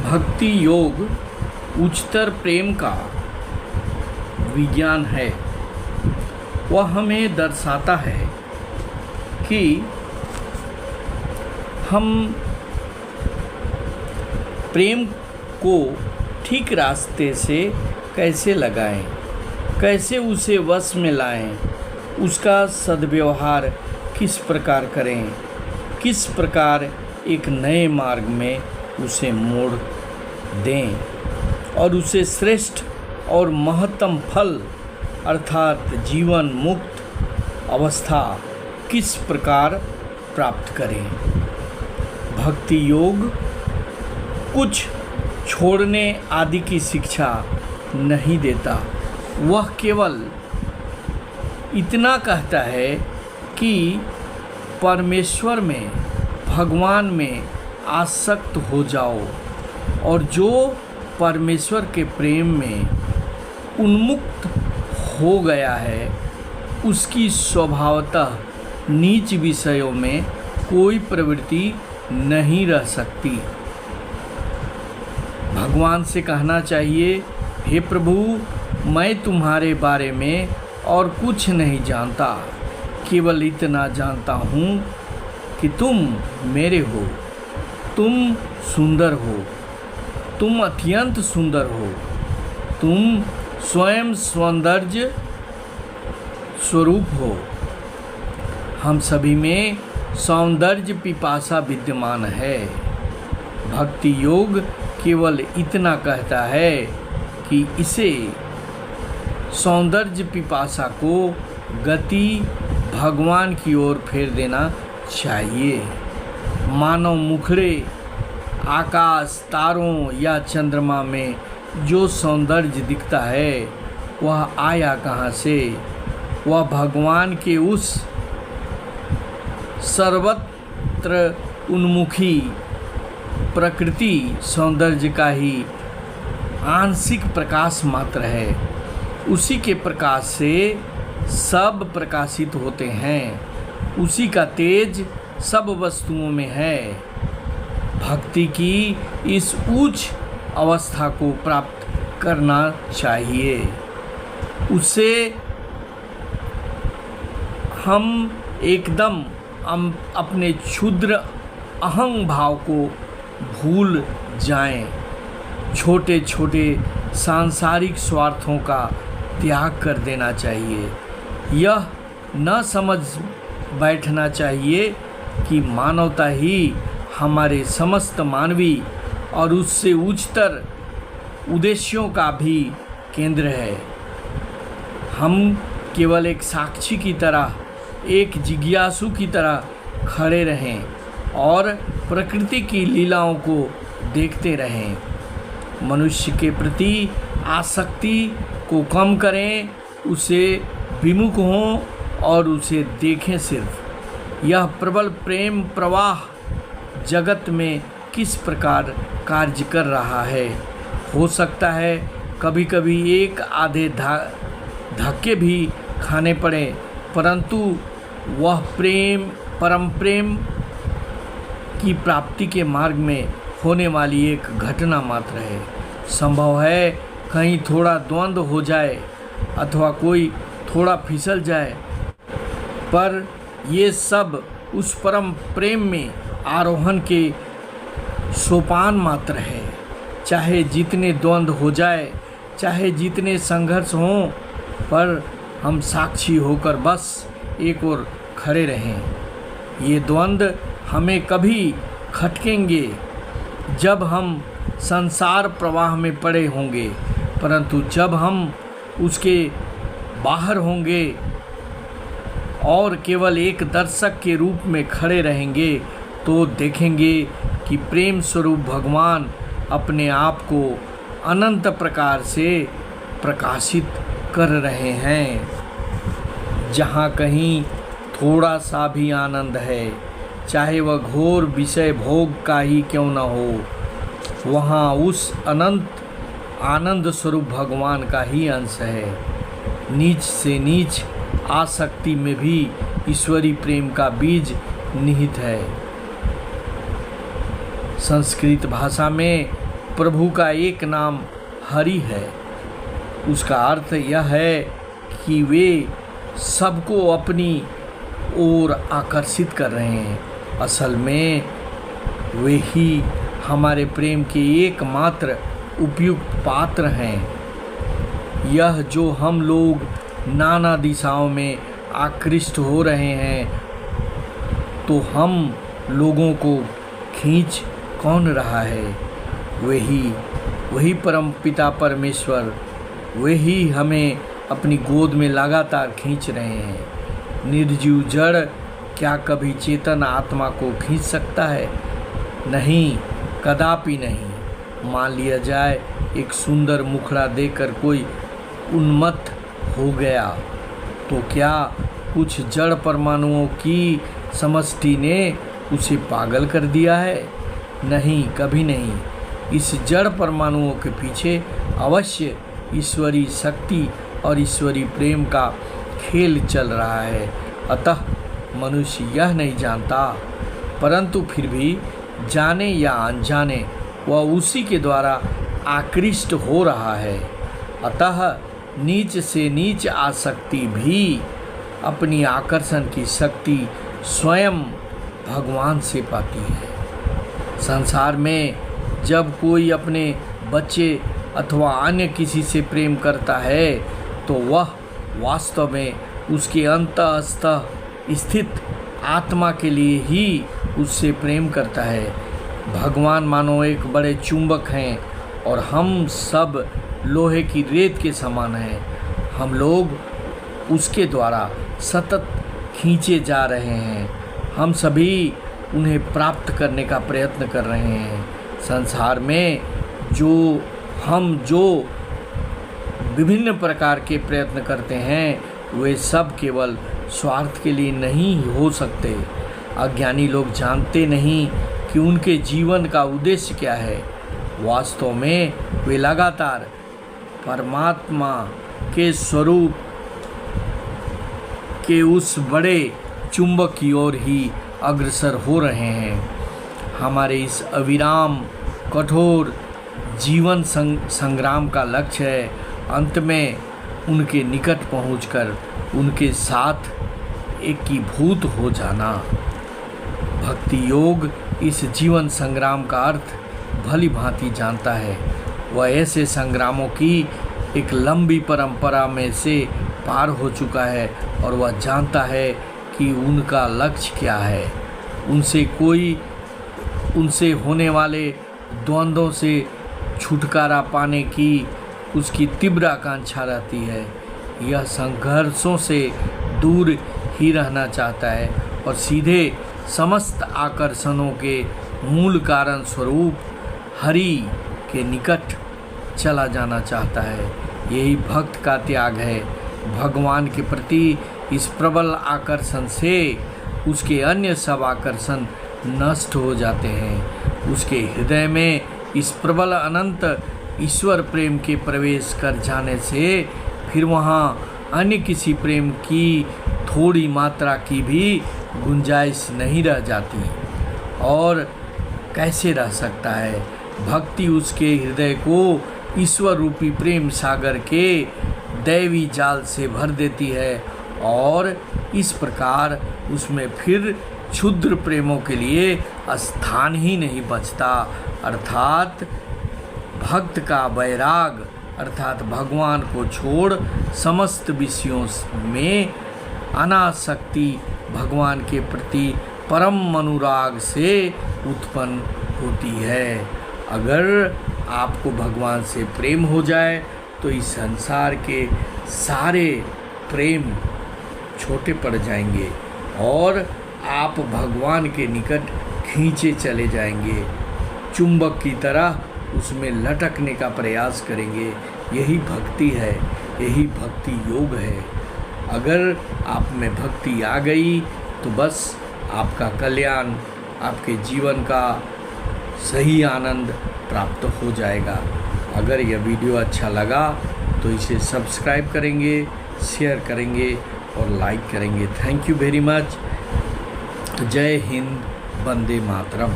भक्ति योग उच्चतर प्रेम का विज्ञान है। वह हमें दर्शाता है कि हम प्रेम को ठीक रास्ते से कैसे लगाएं, कैसे उसे वश में लाएं, उसका सद्व्यवहार किस प्रकार करें, किस प्रकार एक नए मार्ग में उसे मोड़ दें और उसे श्रेष्ठ और महत्तम फल अर्थात जीवन मुक्त अवस्था किस प्रकार प्राप्त करें। भक्ति योग कुछ छोड़ने आदि की शिक्षा नहीं देता, वह केवल इतना कहता है कि परमेश्वर में, भगवान में आसक्त हो जाओ और जो परमेश्वर के प्रेम में उन्मुक्त हो गया है उसकी स्वभावतः नीच विषयों में कोई प्रवृत्ति नहीं रह सकती। भगवान से कहना चाहिए, हे प्रभु, मैं तुम्हारे बारे में और कुछ नहीं जानता, केवल इतना जानता हूँ कि तुम मेरे हो, तुम सुंदर हो, तुम अत्यंत सुंदर हो, तुम स्वयं सौंदर्य स्वरूप हो। हम सभी में सौंदर्य पिपासा विद्यमान है। भक्ति योग केवल इतना कहता है कि इसे सौंदर्य पिपासा को गति भगवान की ओर फेर देना चाहिए। मानव मुखड़े, आकाश, तारों या चंद्रमा में जो सौंदर्य दिखता है वह आया कहाँ से? वह भगवान के उस सर्वत्र उन्मुखी प्रकृति सौंदर्य का ही आंशिक प्रकाश मात्र है। उसी के प्रकाश से सब प्रकाशित होते हैं, उसी का तेज सब वस्तुओं में है। भक्ति की इस उच्च अवस्था को प्राप्त करना चाहिए। उससे हम एकदम अपने क्षुद्र अहं भाव को भूल जाएं, छोटे छोटे सांसारिक स्वार्थों का त्याग कर देना चाहिए। यह न समझ बैठना चाहिए कि मानवता ही हमारे समस्त मानवीय और उससे उच्चतर उद्देश्यों का भी केंद्र है। हम केवल एक साक्षी की तरह, एक जिज्ञासु की तरह खड़े रहें और प्रकृति की लीलाओं को देखते रहें। मनुष्य के प्रति आसक्ति को कम करें, उसे विमुख हों और उसे देखें सिर्फ। यह प्रबल प्रेम प्रवाह जगत में किस प्रकार कार्य कर रहा है। हो सकता है कभी कभी एक आधे धक्के भी खाने पड़े, परंतु वह प्रेम, परम प्रेम की प्राप्ति के मार्ग में होने वाली एक घटना मात्र है। संभव है कहीं थोड़ा द्वंद्व हो जाए अथवा कोई थोड़ा फिसल जाए, पर ये सब उस परम प्रेम में आरोहण के सोपान मात्र है। चाहे जितने द्वंद्व हो जाए, चाहे जितने संघर्ष हों, पर हम साक्षी होकर बस एक और खड़े रहें। ये द्वंद्व हमें कभी खटकेंगे जब हम संसार प्रवाह में पड़े होंगे, परंतु जब हम उसके बाहर होंगे और केवल एक दर्शक के रूप में खड़े रहेंगे तो देखेंगे कि प्रेम स्वरूप भगवान अपने आप को अनंत प्रकार से प्रकाशित कर रहे हैं। जहाँ कहीं थोड़ा सा भी आनंद है, चाहे वह घोर विषय भोग का ही क्यों न हो, वहाँ उस अनंत आनंद स्वरूप भगवान का ही अंश है। नीच से नीच आसक्ति में भी ईश्वरी प्रेम का बीज निहित है। संस्कृत भाषा में प्रभु का एक नाम हरि है। उसका अर्थ यह है कि वे सबको अपनी ओर आकर्षित कर रहे हैं। असल में वे ही हमारे प्रेम के एकमात्र उपयुक्त पात्र हैं। यह जो हम लोग नाना दिशाओं में आकृष्ट हो रहे हैं, तो हम लोगों को खींच कौन रहा है? वही परम पिता परमेश्वर, वही हमें अपनी गोद में लगातार खींच रहे हैं। निर्जीव जड़ क्या कभी चेतन आत्मा को खींच सकता है? नहीं, कदापि नहीं। मान लिया जाए एक सुंदर मुखड़ा देखकर कोई उन्मत्त हो गया, तो क्या कुछ जड़ परमाणुओं की समष्टि ने उसे पागल कर दिया है? नहीं, कभी नहीं। इस जड़ परमाणुओं के पीछे अवश्य ईश्वरीय शक्ति और ईश्वरीय प्रेम का खेल चल रहा है। अतः मनुष्य यह नहीं जानता, परंतु फिर भी जाने या अनजाने वह उसी के द्वारा आकृष्ट हो रहा है। अतः नीच से नीच आसक्ति भी अपनी आकर्षण की शक्ति स्वयं भगवान से पाती है। संसार में जब कोई अपने बच्चे अथवा अन्य किसी से प्रेम करता है, तो वह वास्तव में उसके अंतःस्थ स्थित आत्मा के लिए ही उससे प्रेम करता है। भगवान मानो एक बड़े चुंबक हैं और हम सब लोहे की रेत के समान हैं। हम लोग उसके द्वारा सतत खींचे जा रहे हैं। हम सभी उन्हें प्राप्त करने का प्रयत्न कर रहे हैं। संसार में जो विभिन्न प्रकार के प्रयत्न करते हैं, वे सब केवल स्वार्थ के लिए नहीं हो सकते। अज्ञानी लोग जानते नहीं कि उनके जीवन का उद्देश्य क्या है। वास्तव में वे लगातार परमात्मा के स्वरूप के उस बड़े चुंबक की ओर ही अग्रसर हो रहे हैं। हमारे इस अविराम कठोर जीवन संग्राम का लक्ष्य है अंत में उनके निकट पहुंचकर उनके साथ एकीभूत हो जाना। भक्ति योग इस जीवन संग्राम का अर्थ भली भांति जानता है। वह ऐसे संग्रामों की एक लंबी परंपरा में से पार हो चुका है और वह जानता है कि उनका लक्ष्य क्या है। उनसे होने वाले द्वंद्वों से छुटकारा पाने की उसकी तीव्र आकांक्षा रहती है। यह संघर्षों से दूर ही रहना चाहता है और सीधे समस्त आकर्षणों के मूल कारण स्वरूप हरि के निकट चला जाना चाहता है। यही भक्त का त्याग है। भगवान के प्रति इस प्रबल आकर्षण से उसके अन्य सब आकर्षण नष्ट हो जाते हैं। उसके हृदय में इस प्रबल अनंत ईश्वर प्रेम के प्रवेश कर जाने से फिर वहाँ अन्य किसी प्रेम की थोड़ी मात्रा की भी गुंजाइश नहीं रह जाती। और कैसे रह सकता है? भक्ति उसके हृदय को ईश्वर रूपी प्रेम सागर के दैवी जाल से भर देती है और इस प्रकार उसमें फिर क्षुद्र प्रेमों के लिए स्थान ही नहीं बचता। अर्थात भक्त का वैराग अर्थात भगवान को छोड़ समस्त विषयों में अनासक्ति भगवान के प्रति परम अनुराग से उत्पन्न होती है। अगर आपको भगवान से प्रेम हो जाए तो इस संसार के सारे प्रेम छोटे पड़ जाएंगे और आप भगवान के निकट खींचे चले जाएंगे। चुंबक की तरह उसमें लटकने का प्रयास करेंगे। यही भक्ति है, यही भक्ति योग है। अगर आप में भक्ति आ गई तो बस आपका कल्याण, आपके जीवन का सही आनंद प्राप्त हो जाएगा। अगर यह वीडियो अच्छा लगा तो इसे सब्सक्राइब करेंगे, शेयर करेंगे और लाइक करेंगे। Thank you very much. जय हिंद, वंदे मातरम।